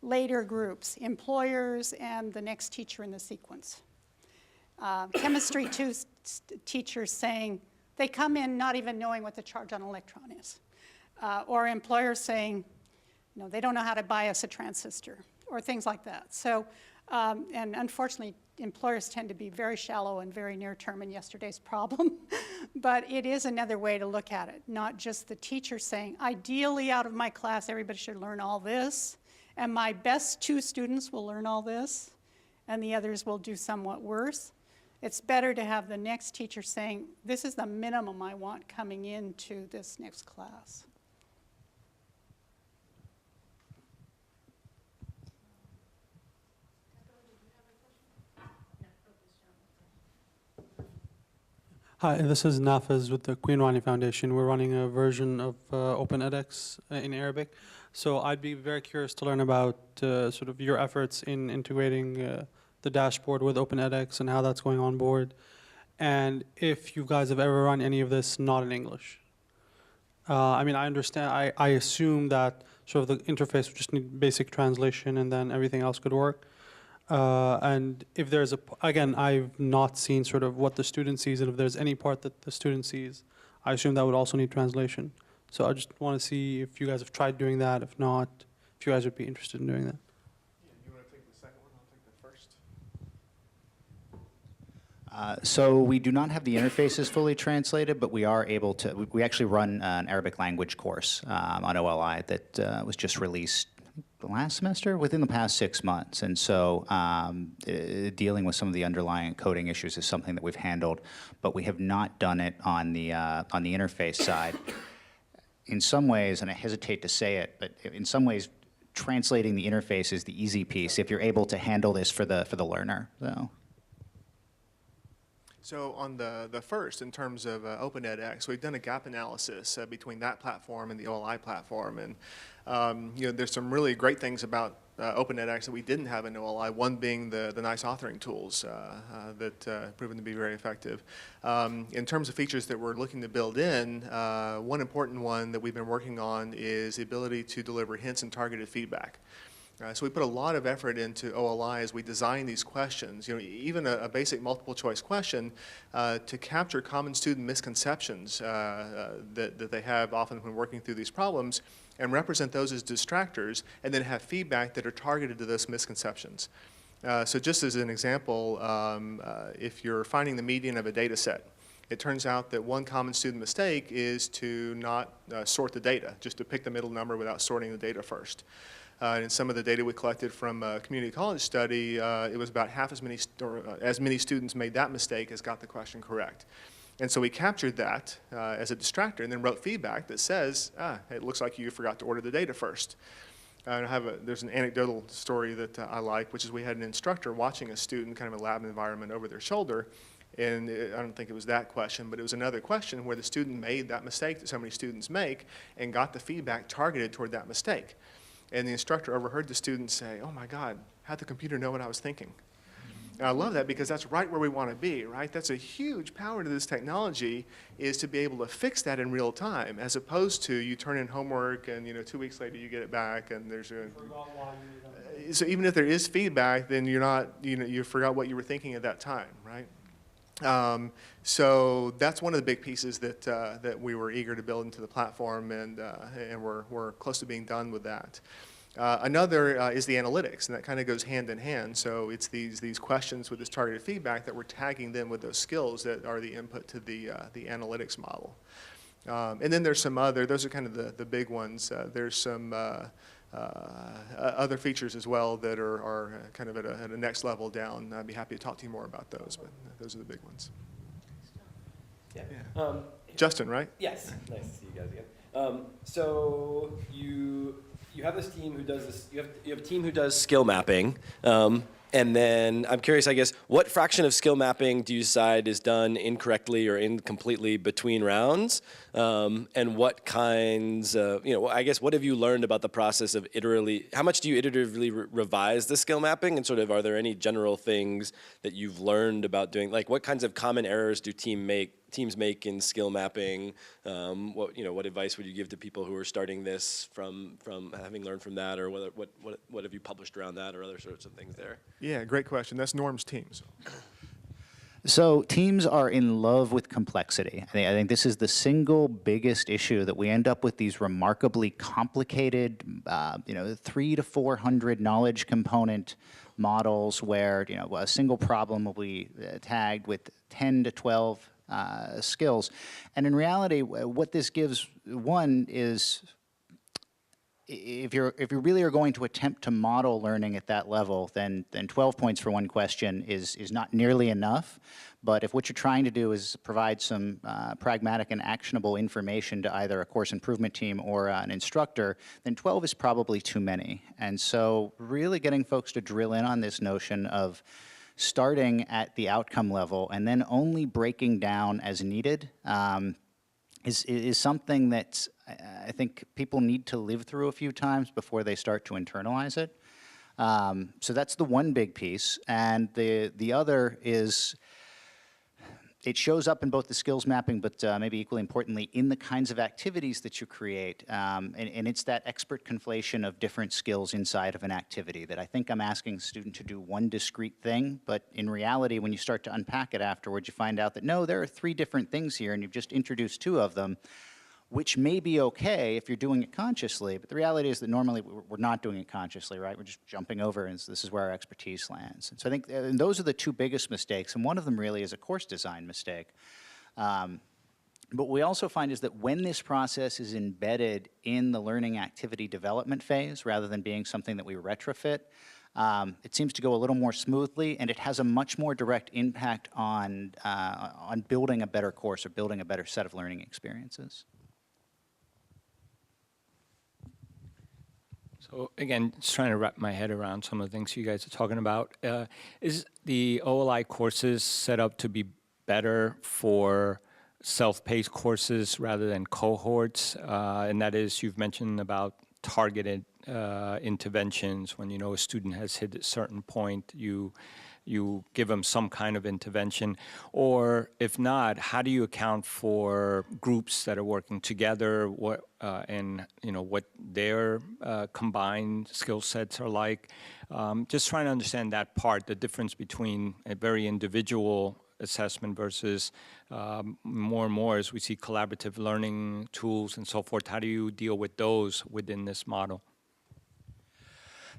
Speaker 10: later groups, employers and the next teacher in the sequence. Chemistry teachers saying, they come in not even knowing what the charge on an electron is. Or employers saying, they don't know how to buy us a transistor, or things like that. So, and unfortunately, employers tend to be very shallow and very near-term in yesterday's problem. But it is another way to look at it, not just the teacher saying, ideally out of my class, everybody should learn all this, and my best 2 students will learn all this, and the others will do somewhat worse. It's better to have the next teacher saying, this is the minimum I want coming into this next class.
Speaker 11: Hi, this is Nafez with the Queen Rani Foundation. We're running a version of OpenEDX in Arabic. So I'd be very curious to learn about sort of your efforts in integrating the dashboard with OpenEDX and how that's going on board. And if you guys have ever run any of this not in English. I mean, I understand, I assume that sort of the interface would just need basic translation and then everything else could work. And if there's again, I've not seen sort of what the student sees, and if there's any part that the student sees, I assume that would also need translation. So I just want to see if you guys have tried doing that. If not, if you guys would be interested in doing that.
Speaker 2: Yeah, you want to take the second one? I'll take the first.
Speaker 3: So we do not have the interfaces fully translated, but we are able to, we actually run an Arabic language course on OLI that was just released the last semester, within the past 6 months. And so dealing with some of the underlying coding issues is something that we've handled, but we have not done it on the interface side. In some ways, and I hesitate to say it, but in some ways, translating the interface is the easy piece if you're able to handle this for the learner.
Speaker 2: So on the first, in terms of OpenEDX, we've done a gap analysis between that platform and the OLI platform, and there's some really great things about OpenEDX that we didn't have in OLI. One being the nice authoring tools that proven to be very effective. In terms of features that we're looking to build in, one important one that we've been working on is the ability to deliver hints and targeted feedback. So we put a lot of effort into OLI as we design these questions, even a basic multiple choice question to capture common student misconceptions that they have often when working through these problems and represent those as distractors and then have feedback that are targeted to those misconceptions. So just as an example, if you're finding the median of a data set, it turns out that one common student mistake is to not sort the data, just to pick the middle number without sorting the data first. In some of the data we collected from a community college study, it was about half as many students made that mistake as got the question correct. And so we captured that as a distractor and then wrote feedback that says, it looks like you forgot to order the data first. There's an anecdotal story that I like, which is we had an instructor watching a student, kind of a lab environment, over their shoulder. And I don't think it was that question, but it was another question where the student made that mistake that so many students make and got the feedback targeted toward that mistake. And the instructor overheard the student say, "Oh my God, how'd the computer know what I was thinking?" And I love that because that's right where we want to be, right? That's a huge power to this technology, is to be able to fix that in real time, as opposed to you turn in homework and 2 weeks later you get it back and there's a... So even if there is feedback, then you're not, you forgot what you were thinking at that time, right? So that's one of the big pieces that we were eager to build into the platform, and we're close to being done with that. Another is the analytics, and that kind of goes hand in hand. So it's these questions with this targeted feedback that we're tagging them with those skills that are the input to the analytics model. And then there's some those are kind of the big ones. There's some other features as well that are kind of at a next level down. I'd be happy to talk to you more about those, but those are the big ones. Yeah. Justin, right?
Speaker 6: Yes. Nice to see you guys again. So you have this team who does this. You have a team who does skill mapping. And then I'm curious, I guess, what fraction of skill mapping do you decide is done incorrectly or incompletely between rounds? And what kinds of, I guess, what have you learned about the process of how much do you iteratively revise the skill mapping? And sort of, are there any general things that you've learned about doing, like what kinds of common errors do teams make in skill mapping? What advice would you give to people who are starting this from having learned from that, or what have you published around that, or other sorts of things there?
Speaker 2: Yeah, great question. That's Norm's teams.
Speaker 3: So teams are in love with complexity. I think this is the single biggest issue, that we end up with these remarkably complicated, 300 to 400 knowledge component models where a single problem will be tagged with 10 to 12 skills. And in reality, what this gives one is, if you really are going to attempt to model learning at that level, then 12 points for one question is not nearly enough. But if what you're trying to do is provide some pragmatic and actionable information to either a course improvement team or an instructor, then 12 is probably too many. And so really getting folks to drill in on this notion of starting at the outcome level and then only breaking down as needed is something that I think people need to live through a few times before they start to internalize it. So that's the one big piece. And the other is, it shows up in both the skills mapping, but maybe equally importantly, in the kinds of activities that you create. And it's that expert conflation of different skills inside of an activity, that I think I'm asking the student to do one discrete thing, but in reality, when you start to unpack it afterwards, you find out that no, there are 3 different things here, and you've just introduced 2 of them, which may be okay if you're doing it consciously, but the reality is that normally we're not doing it consciously, right? We're just jumping over, and this is where our expertise lands. And so I think and those are the 2 biggest mistakes, and one of them really is a course design mistake. But what we also find is that when this process is embedded in the learning activity development phase, rather than being something that we retrofit, it seems to go a little more smoothly, and it has a much more direct impact on building a better course or building a better set of learning experiences.
Speaker 9: So again, just trying to wrap my head around some of the things you guys are talking about. Is the OLI courses set up to be better for self-paced courses rather than cohorts? And that is, you've mentioned about targeted interventions. When you know a student has hit a certain point, you give them some kind of intervention. Or if not, how do you account for groups that are working together, and what their combined skill sets are like? Just trying to understand that part, the difference between a very individual assessment versus more and more as we see collaborative learning tools and so forth. How do you deal with those within this model?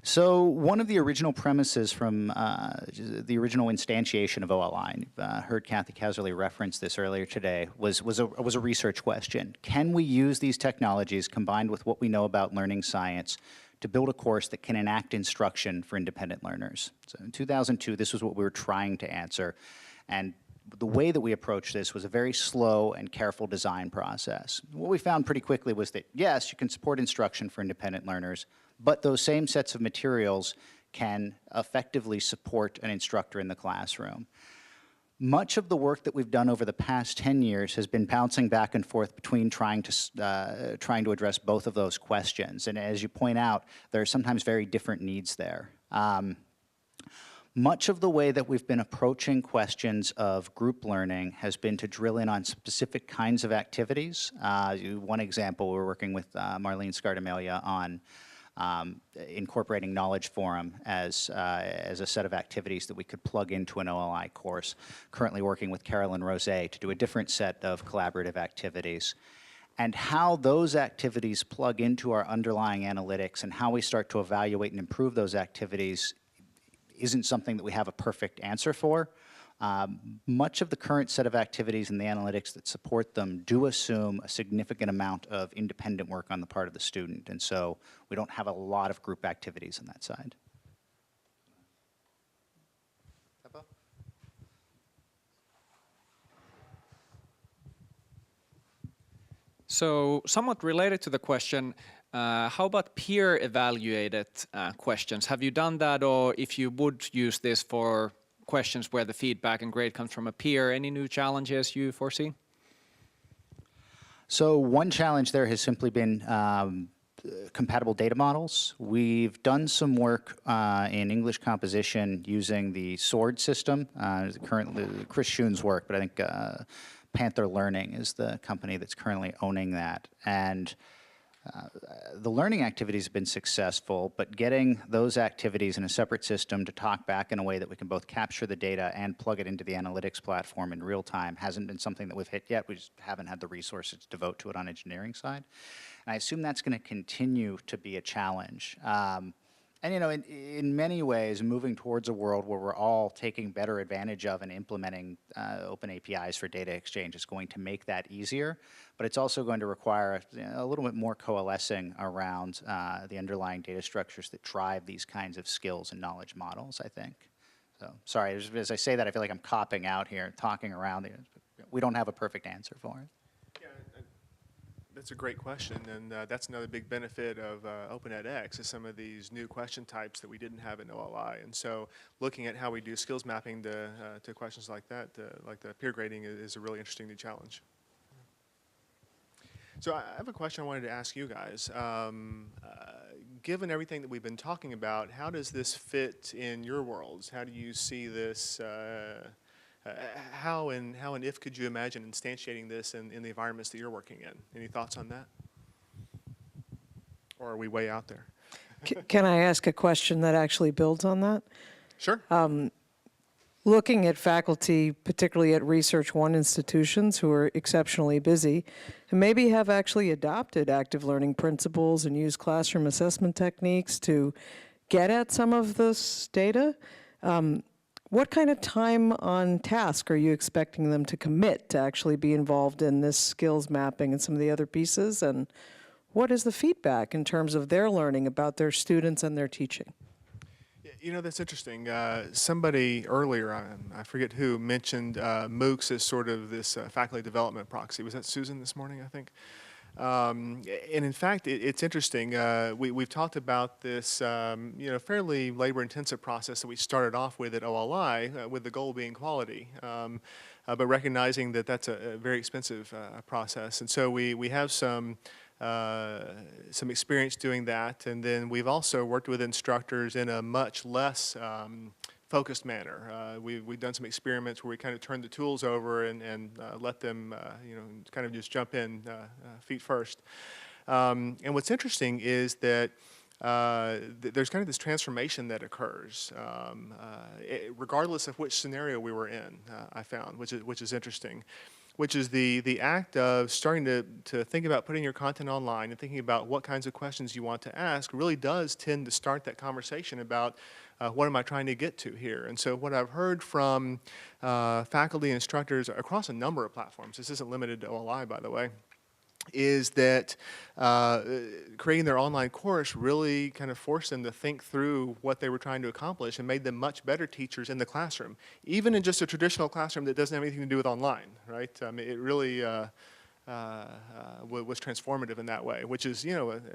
Speaker 3: So one of the original premises from the original instantiation of OLI, and you've heard Kathy Casserly reference this earlier today, was a research question. Can we use these technologies combined with what we know about learning science to build a course that can enact instruction for independent learners? So in 2002, this was what we were trying to answer. And the way that we approached this was a very slow and careful design process. What we found pretty quickly was that, yes, you can support instruction for independent learners, but those same sets of materials can effectively support an instructor in the classroom. Much of the work that we've done over the past 10 years has been bouncing back and forth between trying to address both of those questions. And as you point out, there are sometimes very different needs there. Much of the way that we've been approaching questions of group learning has been to drill in on specific kinds of activities. One example, we're working with Marlene Scardamalia on incorporating Knowledge Forum as a set of activities that we could plug into an OLI course. Currently working with Carolyn Rose to do a different set of collaborative activities. And how those activities plug into our underlying analytics and how we start to evaluate and improve those activities isn't something that we have a perfect answer for. Much of the current set of activities and the analytics that support them do assume a significant amount of independent work on the part of the student, and so we don't have a lot of group activities on that side.
Speaker 12: So somewhat related to the question, how about peer-evaluated questions? Have you done that, or if you would use this for questions where the feedback and grade comes from a peer, any new challenges you foresee?
Speaker 3: So one challenge there has simply been compatible data models. We've done some work in English composition using the SWORD system. Currently Chris Schoon's work, but I think Panther Learning is the company that's currently owning that. And the learning activities have been successful, but getting those activities in a separate system to talk back in a way that we can both capture the data and plug it into the analytics platform in real time hasn't been something that we've hit yet. We just haven't had the resources to devote to it on engineering side. And I assume that's going to continue to be a challenge. And you know, in many ways, moving towards a world where we're all taking better advantage of and implementing open APIs for data exchange is going to make that easier, but it's also going to require a little bit more coalescing around the underlying data structures that drive these kinds of skills and knowledge models, I think. So, sorry, as I say that, I feel like I'm copping out here, talking around it. We don't have a perfect answer for it.
Speaker 2: That's a great question, and that's another big benefit of OpenEDX is some of these new question types that we didn't have in OLI. And so looking at how we do skills mapping to questions like that, like the peer grading, is a really interesting new challenge. So I have a question I wanted to ask you guys. Given everything that we've been talking about, how does this fit in your worlds? How do you see this? How and if could you imagine instantiating this in the environments that you're working in? Any thoughts on that? Or are we way out there?
Speaker 13: Can I ask a question that actually builds on that?
Speaker 2: Sure.
Speaker 13: Looking at faculty, particularly at Research One institutions who are exceptionally busy, and maybe have actually adopted active learning principles and used classroom assessment techniques to get at some of this data, what kind of time on task are you expecting them to commit to actually be involved in this skills mapping and some of the other pieces? And what is the feedback in terms of their learning about their students and their teaching?
Speaker 2: You know, that's interesting. Somebody earlier, I forget who, mentioned MOOCs as sort of this faculty development proxy. Was that Susan this morning, I think? And in fact, it's interesting. We've talked about this, fairly labor-intensive process that we started off with at OLI, with the goal being quality, but recognizing that that's a very expensive process. And so we have some experience doing that, and then we've also worked with instructors in a much less focused manner. We've done some experiments where we kind of turn the tools over and let them, kind of just jump in feet first. And what's interesting is that there's kind of this transformation that occurs, regardless of which scenario we were in, I found, which is interesting, which is the act of starting to think about putting your content online and thinking about what kinds of questions you want to ask really does tend to start that conversation about what am I trying to get to here? And so what I've heard from faculty and instructors across a number of platforms, this isn't limited to OLI, by the way, is that creating their online course really kind of forced them to think through what they were trying to accomplish and made them much better teachers in the classroom, even in just a traditional classroom that doesn't have anything to do with online, right? It really was transformative in that way, which is,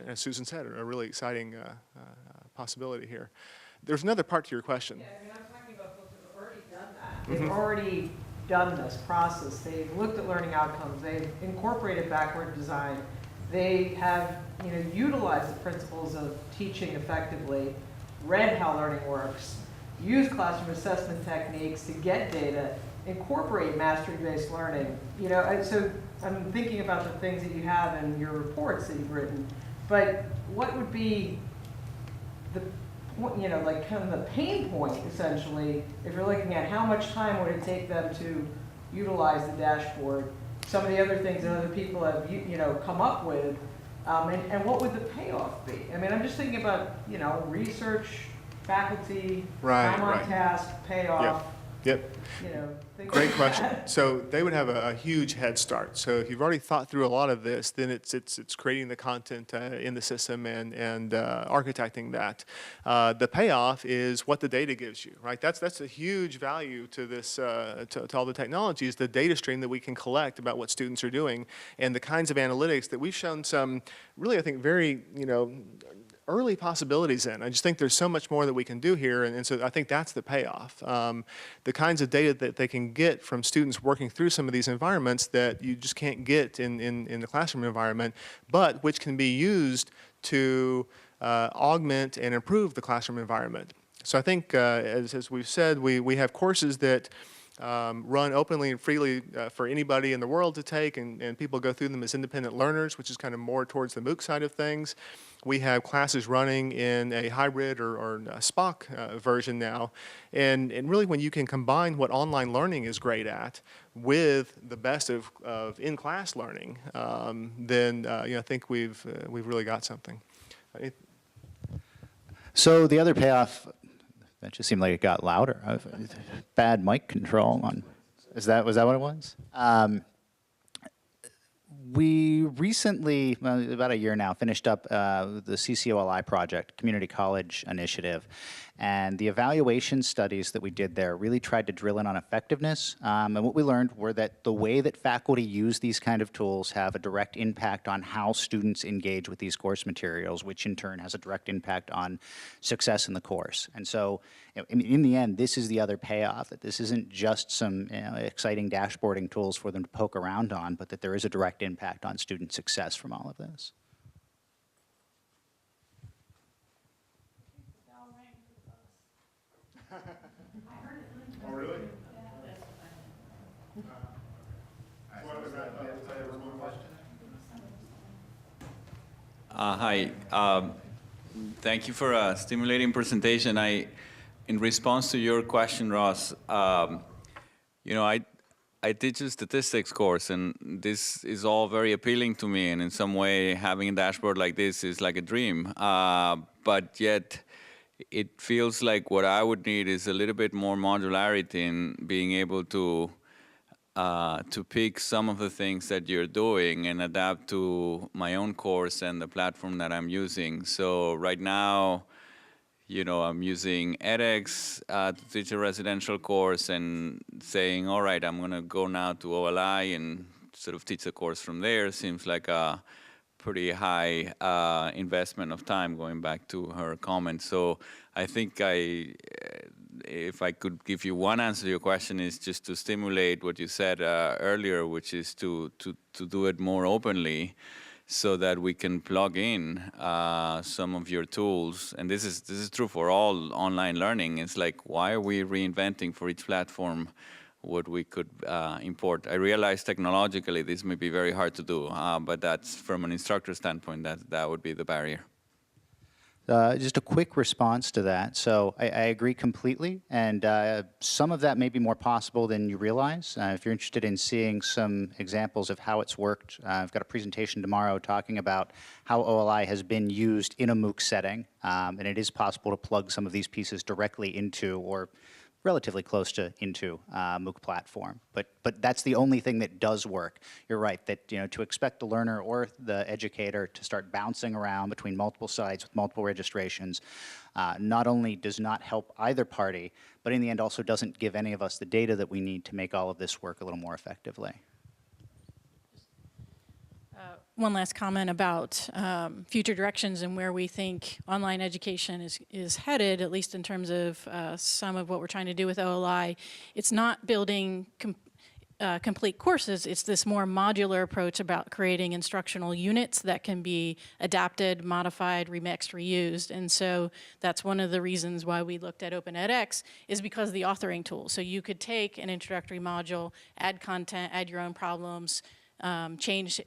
Speaker 2: as Susan said, a really exciting possibility here. There's another part to your question.
Speaker 13: Yeah, I mean, I'm talking about folks who have already done that. They've already done this process. They've looked at learning outcomes. They've incorporated backward design. They have, utilized the principles of teaching effectively, read how learning works, used classroom assessment techniques to get data, incorporate mastery-based learning. So I'm thinking about the things that you have in your reports that you've written, but what would be the kind of the pain point, essentially, if you're looking at how much time would it take them to utilize the dashboard, some of the other things that other people have, come up with, and what would the payoff be? I mean, I'm just thinking about, research, faculty, time on task, payoff.
Speaker 2: Yep.
Speaker 13: Things
Speaker 2: Great
Speaker 13: like
Speaker 2: question.
Speaker 13: that.
Speaker 2: So they would have a huge head start. So if you've already thought through a lot of this, then it's creating the content in the system and architecting that. The payoff is what the data gives you, right? That's a huge value to this to all the technologies, the data stream that we can collect about what students are doing and the kinds of analytics that we've shown some really, I think, very early possibilities in. I just think there's so much more that we can do here, and so I think that's the payoff. The kinds of data that they can get from students working through some of these environments that you just can't get in the classroom environment, but which can be used to augment and improve the classroom environment. So I think, as we've said, we have courses that run openly and freely for anybody in the world to take, and people go through them as independent learners, which is kind of more towards the MOOC side of things. We have classes running in a hybrid or a SPOC version now, and really when you can combine what online learning is great at with the best of in-class learning, then I think we've really got something.
Speaker 3: So the other payoff, that just seemed like it got louder. Bad mic control on. Was that what it was? We recently, about a year now, finished up the CCOLI project, Community College Initiative, and the evaluation studies that we did there really tried to drill in on effectiveness. And what we learned were that the way that faculty use these kind of tools have a direct impact on how students engage with these course materials, which in turn has a direct impact on success in the course. And so, in the end, this is the other payoff, that this isn't just some exciting dashboarding tools for them to poke around on, but that there is a direct impact on student success from all of this.
Speaker 2: Oh, really?
Speaker 14: Hi. Thank you for a stimulating presentation. In response to your question, Ross, I teach a statistics course, and this is all very appealing to me. And in some way, having a dashboard like this is like a dream. But yet, it feels like what I would need is a little bit more modularity in being able to pick some of the things that you're doing and adapt to my own course and the platform that I'm using. So right now, I'm using edX to teach a residential course and saying, all right, I'm going to go now to OLI and sort of teach the course from there. Seems like a pretty high investment of time, going back to her comments. So I think if I could give you one answer to your question, is just to stimulate what you said earlier, which is to do it more openly, so that we can plug in some of your tools. And this is true for all online learning. It's like, why are we reinventing for each platform what we could import? I realize technologically this may be very hard to do, but that's from an instructor standpoint, that would be the barrier.
Speaker 3: Just a quick response to that. So I agree completely, and some of that may be more possible than you realize. If you're interested in seeing some examples of how it's worked, I've got a presentation tomorrow talking about how OLI has been used in a MOOC setting, and it is possible to plug some of these pieces directly into, or relatively close to, into MOOC platform. But that's the only thing that does work. You're right that to expect the learner or the educator to start bouncing around between multiple sites with multiple registrations not only does not help either party, but in the end also doesn't give any of us the data that we need to make all of this work a little more effectively.
Speaker 1: One last comment about future directions and where we think online education is headed, at least in terms of some of what we're trying to do with OLI. It's not building complete courses. It's this more modular approach about creating instructional units that can be adapted, modified, remixed, reused. And so that's one of the reasons why we looked at OpenEDX, is because of the authoring tool. So you could take an introductory module, add content, add your own problems, change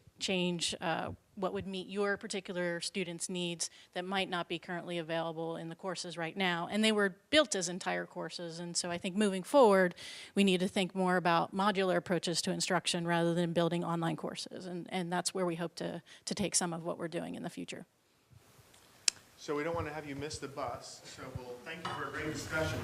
Speaker 1: what would meet your particular student's needs that might not be currently available in the courses right now. And they were built as entire courses. And so I think moving forward, we need to think more about modular approaches to instruction rather than building online courses. And that's where we hope to take some of what we're doing in the future.
Speaker 2: So we don't want to have you miss the bus. So we'll thank you for a great discussion.